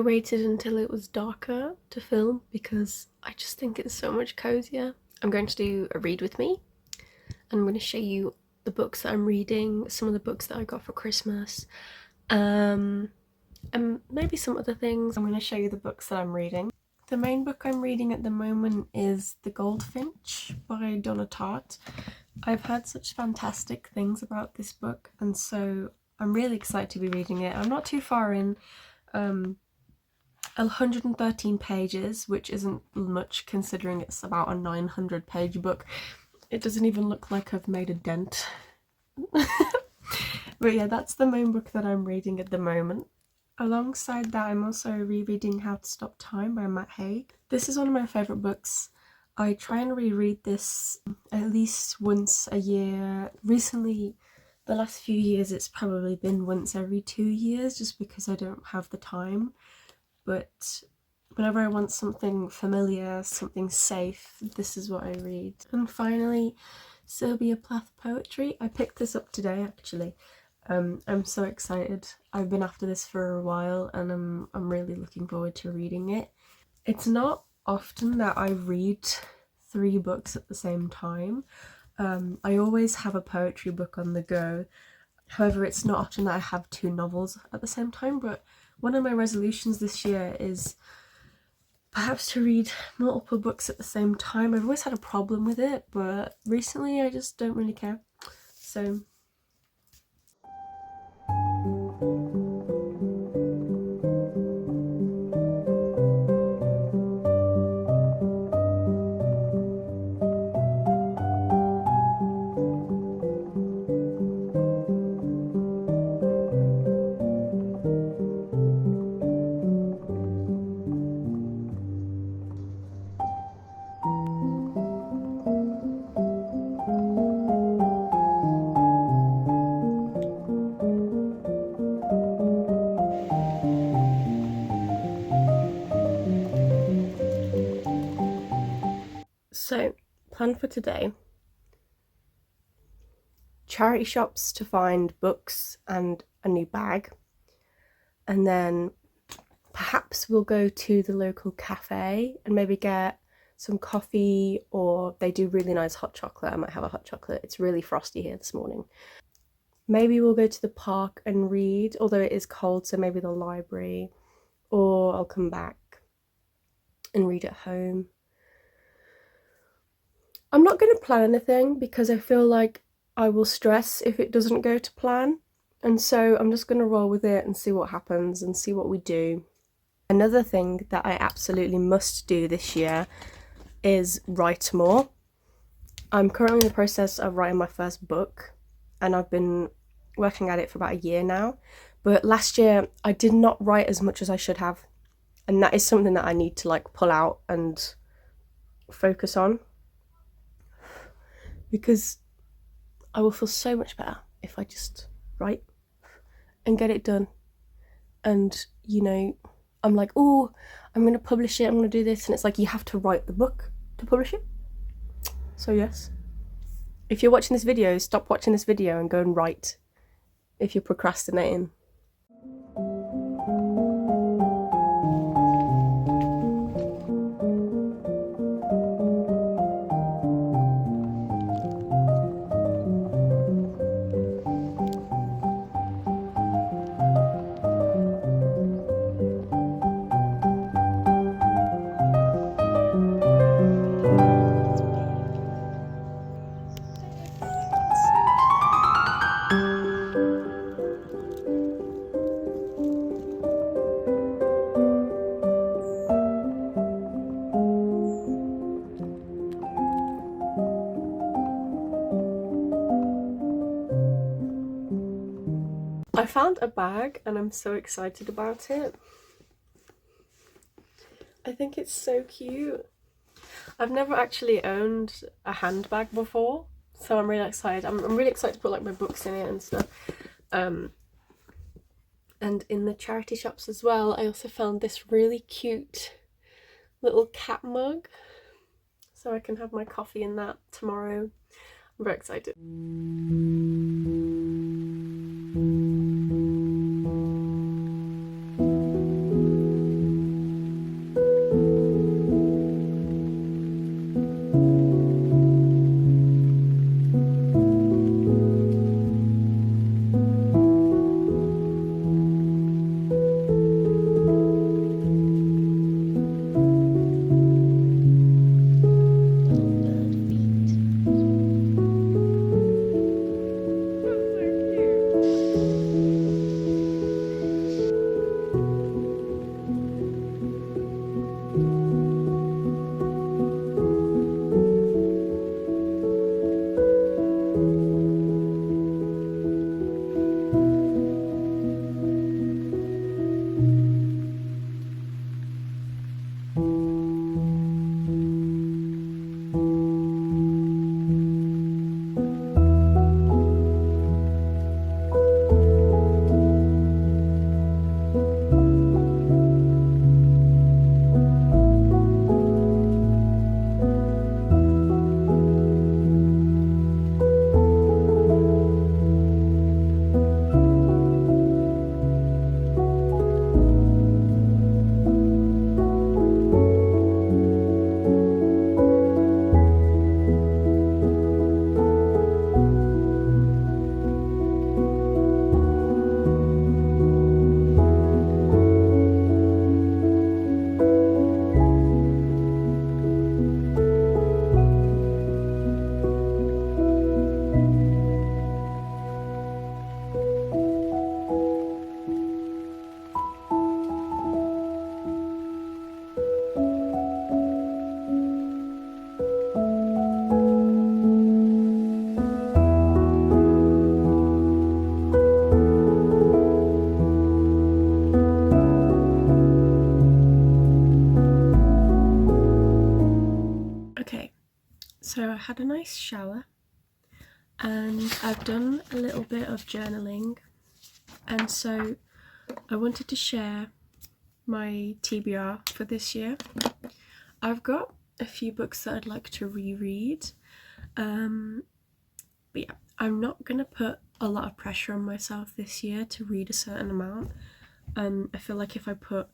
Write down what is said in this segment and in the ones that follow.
I waited until it was darker to film because I just think it's so much cozier. I'm going to do a read with me, and I'm going to show you the books that I'm reading, some of the books that I got for Christmas, and maybe some other things. I'm going to show you the books that I'm reading. The main book I'm reading at the moment is The Goldfinch by Donna Tartt. I've heard such fantastic things about this book, and so I'm really excited to be reading it. I'm not too far in. 113 pages, which isn't much considering it's about a 900-page book. It doesn't even look like I've made a dent. But yeah, that's the main book that I'm reading at the moment. Alongside that, I'm also rereading How to Stop Time by Matt Haig. This is one of my favourite books. I try and reread this at least once a year. Recently, the last few years, it's probably been once every 2 years just because I don't have the time. But whenever I want something familiar, something safe, this is what I read. And finally, Sylvia Plath poetry. I picked this up today actually. I'm so excited. I've been after this for a while and I'm really looking forward to reading it. It's not often that I read 3 books at the same time. I always have a poetry book on the go. However, it's not often that I have 2 novels at the same time, but one of my resolutions this year is perhaps to read multiple books at the same time. I've always had a problem with it, but recently I just don't really care. So plan for today: charity shops to find books and a new bag, and then perhaps we'll go to the local cafe and maybe get some coffee, or they do really nice hot chocolate. I might have a hot chocolate. It's really frosty here this morning. Maybe we'll go to the park and read, although it is cold, so maybe the library, or I'll come back and read at home. I'm not going to plan anything because I feel like I will stress if it doesn't go to plan, and so I'm just going to roll with it and see what happens and see what we do. Another thing that I absolutely must do this year is write more. I'm currently in the process of writing my first book, and I've been working at it for about a year now, but last year I did not write as much as I should have, and that is something that I need to like pull out and focus on, because I will feel so much better if I just write and get it done. And you know, I'm like, oh, I'm going to publish it, I'm going to do this, and it's like you have to write the book to publish it. So yes, if you're watching this video, stop watching this video and go and write if you're procrastinating. I found a bag and I'm so excited about it. I think it's so cute. I've never actually owned a handbag before, so I'm really excited. I'm really excited to put like my books in it and stuff. And in the charity shops as well, I also found this really cute little cat mug, so I can have my coffee in that tomorrow. I'm very excited. So I had a nice shower and I've done a little bit of journaling, and so I wanted to share my TBR for this year. I've got a few books that I'd like to reread, but yeah, I'm not gonna put a lot of pressure on myself this year to read a certain amount. I feel like if I put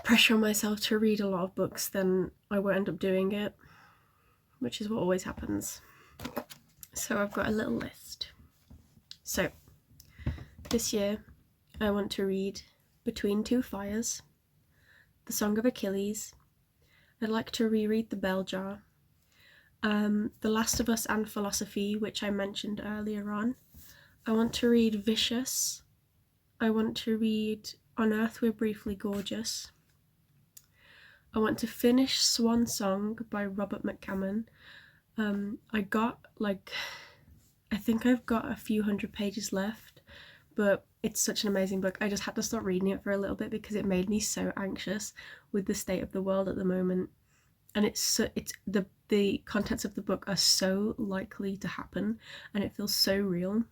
pressure on myself to read a lot of books, then I won't end up doing it, which is what always happens. So I've got a little list. So this year I want to read Between Two Fires, The Song of Achilles. I'd like to reread The Bell Jar, The Last of Us and Philosophy, which I mentioned earlier on. I want to read Vicious. I want to read On Earth We're Briefly Gorgeous. I want to finish Swan Song by Robert McCammon. I think I've got a few hundred pages left, but it's such an amazing book. I just had to stop reading it for a little bit because it made me so anxious with the state of the world at the moment. And the contents of the book are so likely to happen, and it feels so real.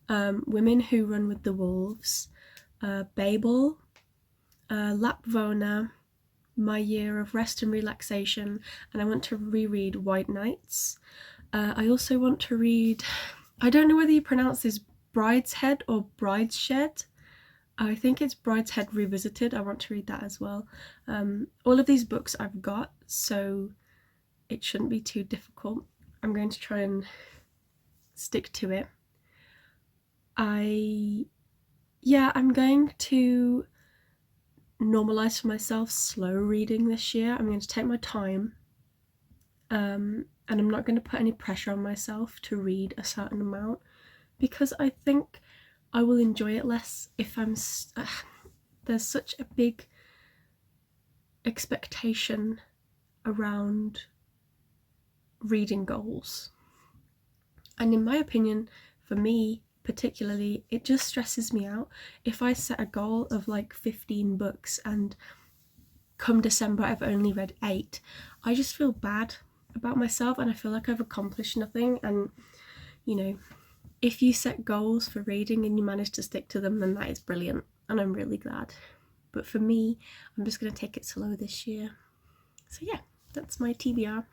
Women Who Run with the Wolves, Babel, Lapvona, My Year of Rest and Relaxation, and I want to reread White Nights. I also want to read, I don't know whether you pronounce this Brideshead or Brideshed. I think it's Brideshead Revisited. I want to read that as well. All of these books I've got, so it shouldn't be too difficult. I'm going to try and stick to it. I'm going to normalise for myself slow reading this year. I'm going to take my time, and I'm not going to put any pressure on myself to read a certain amount, because I think I will enjoy it less if there's such a big expectation around reading goals, and in my opinion, for me particularly, it just stresses me out if I set a goal of like 15 books and come December I've only read 8. I just feel bad about myself and I feel like I've accomplished nothing. And you know, if you set goals for reading and you manage to stick to them, then that is brilliant and I'm really glad. But for me, I'm just going to take it slow this year. So yeah, that's my TBR.